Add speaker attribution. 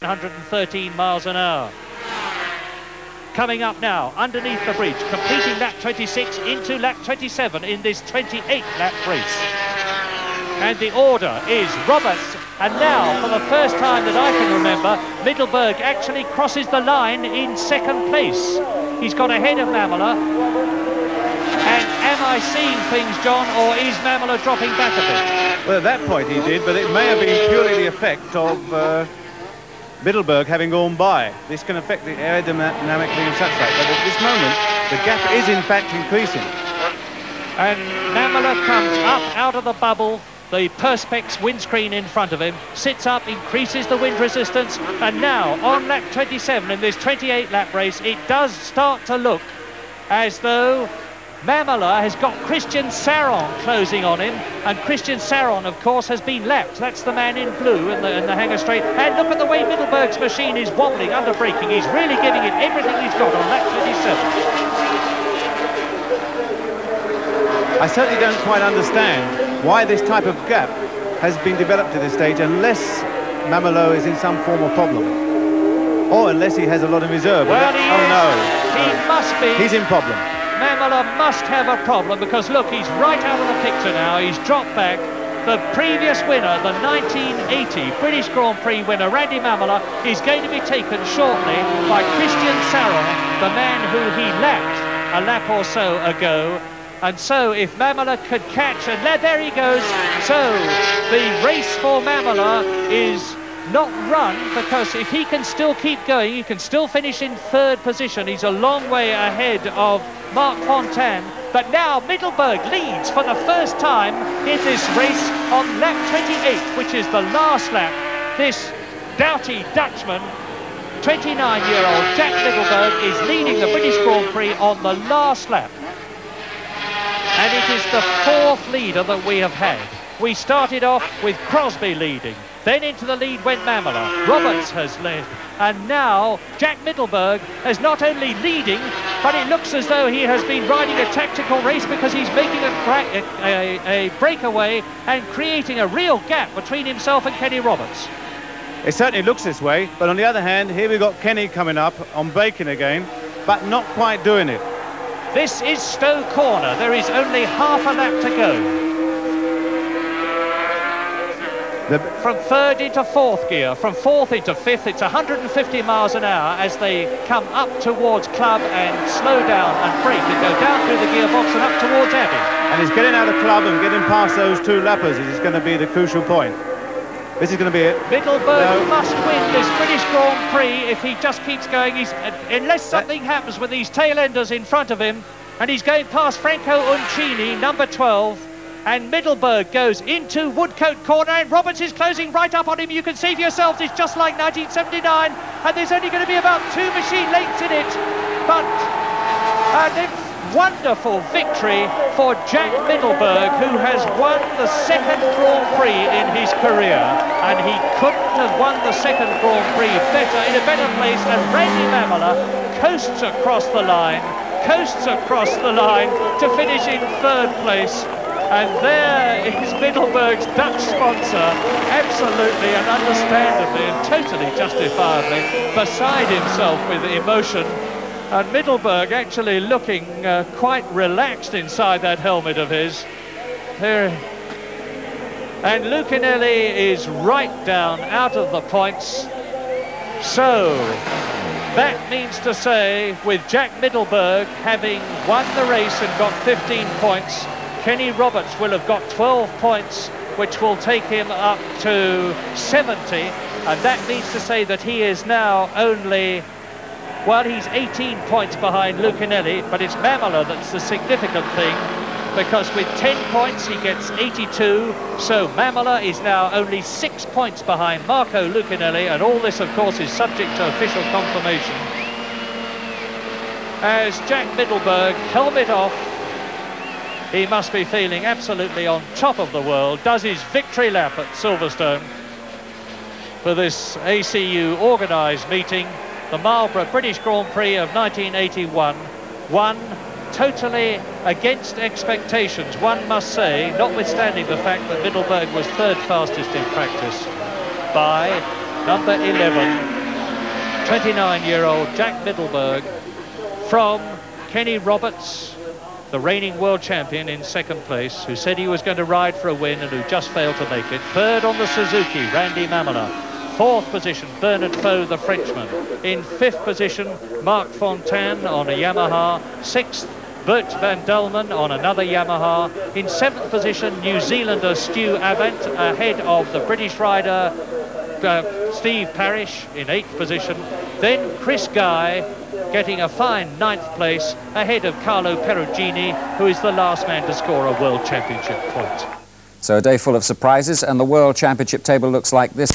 Speaker 1: 113 miles an hour. Coming up now, underneath the bridge, completing lap 26 into lap 27 in this 28-lap race. And the order is Roberts, and now, for the first time that I can remember, Middelburg actually crosses the line in second place. He's got ahead of Mamola. And am I seeing things, John, or is Mamola dropping back a bit?
Speaker 2: Well, at that point he did, but it may have been purely the effect of Middelburg having gone by. This can affect the aerodynamically and such like, but at this moment, the gap is in fact increasing.
Speaker 1: And Mamola comes up out of the bubble, the Perspex windscreen in front of him, sits up, increases the wind resistance, and now on lap 27 in this 28-lap race, it does start to look as though Mamola has got Christian Saron closing on him, and Christian Saron, of course, has been lapped. That's the man in blue in the hanger straight. And look at the way Middelburg's machine is wobbling under braking. He's really giving it everything he's got on lap 27.
Speaker 2: I certainly don't quite understand why this type of gap has been developed to this stage unless Mamola is in some form of problem. Or unless he has a lot of reserve.
Speaker 1: Well, he is.
Speaker 2: No.
Speaker 1: He must be.
Speaker 2: He's in problem.
Speaker 1: Mamola must have a problem because, look, he's right out of the picture now. He's dropped back. The previous winner, the 1980 British Grand Prix winner, Randy Mamola, is going to be taken shortly by Christian Saron, the man who he lapped a lap or so ago. And so if Mamola could catch, and there he goes. So the race for Mamola is not run, because if he can still keep going, he can still finish in third position. He's a long way ahead of Marc Fontan. But now Middelburg leads for the first time in this race on lap 28, which is the last lap. This doughty Dutchman, 29-year-old Jack Middelburg, is leading the British Grand Prix on the last lap. And it is the fourth leader that we have had. We started off with Crosby leading. Then into the lead went Mamola. Roberts has led. And now Jack Middelburg is not only leading, but it looks as though he has been riding a tactical race, because he's making a breakaway and creating a real gap between himself and Kenny Roberts.
Speaker 2: It certainly looks this way, but on the other hand, here we've got Kenny coming up on braking again, but not quite doing it.
Speaker 1: This is Stowe Corner. There is only half a lap to go. From third into fourth gear, from fourth into fifth, it's 150 miles an hour as they come up towards Club and slow down and brake and go down through the gearbox and up towards Abbey.
Speaker 2: And he's getting out of Club and getting past those two lappers. This is going to be the crucial point. This is going to be it.
Speaker 1: Middelburg must win this British Grand Prix if he just keeps going. Unless something happens with these tail-enders in front of him, and he's going past Franco Uncini, number 12. And Middelburg goes into Woodcote Corner, and Roberts is closing right up on him. You can see for yourselves, it's just like 1979, and there's only going to be about 2 machine lengths in it. But a wonderful victory for Jack Middelburg, who has won the second Grand Prix in his career, and he couldn't have won the second Grand Prix in a better place. And Randy Mamola coasts across the line to finish in third place. And there is Middelburg's Dutch sponsor, absolutely and understandably and totally justifiably beside himself with emotion. And Middelburg actually looking quite relaxed inside that helmet of his. There. And Lucchinelli is right down out of the points. So that means to say, with Jack Middelburg having won the race and got 15 points, Kenny Roberts will have got 12 points, which will take him up to 70. And that means to say that he is now only, well, he's 18 points behind Lucchinelli, but it's Mamola that's the significant thing, because with 10 points he gets 82. So Mamola is now only 6 points behind Marco Lucchinelli, and all this, of course, is subject to official confirmation. As Jack Middelburg, helmet off, he must be feeling absolutely on top of the world, does his victory lap at Silverstone for this ACU organised meeting, the Marlborough British Grand Prix of 1981, won totally against expectations, one must say, notwithstanding the fact that Middelburg was third fastest in practice, by number 11, 29-year-old Jack Middelburg from Kenny Roberts, the reigning world champion, in second place, who said he was going to ride for a win and who just failed to make it. Third on the Suzuki, Randy Mamola. Fourth position, Bernard Foe, the Frenchman. In fifth position, Marc Fontan on a Yamaha. Sixth, Boet van Dulmen on another Yamaha. In seventh position, New Zealander Stu Avant, ahead of the British rider Steve Parrish in eighth position. Then Chris Guy getting a fine ninth place ahead of Carlo Perugini, who is the last man to score a World Championship point.
Speaker 3: So a day full of surprises, and the World Championship table looks like this.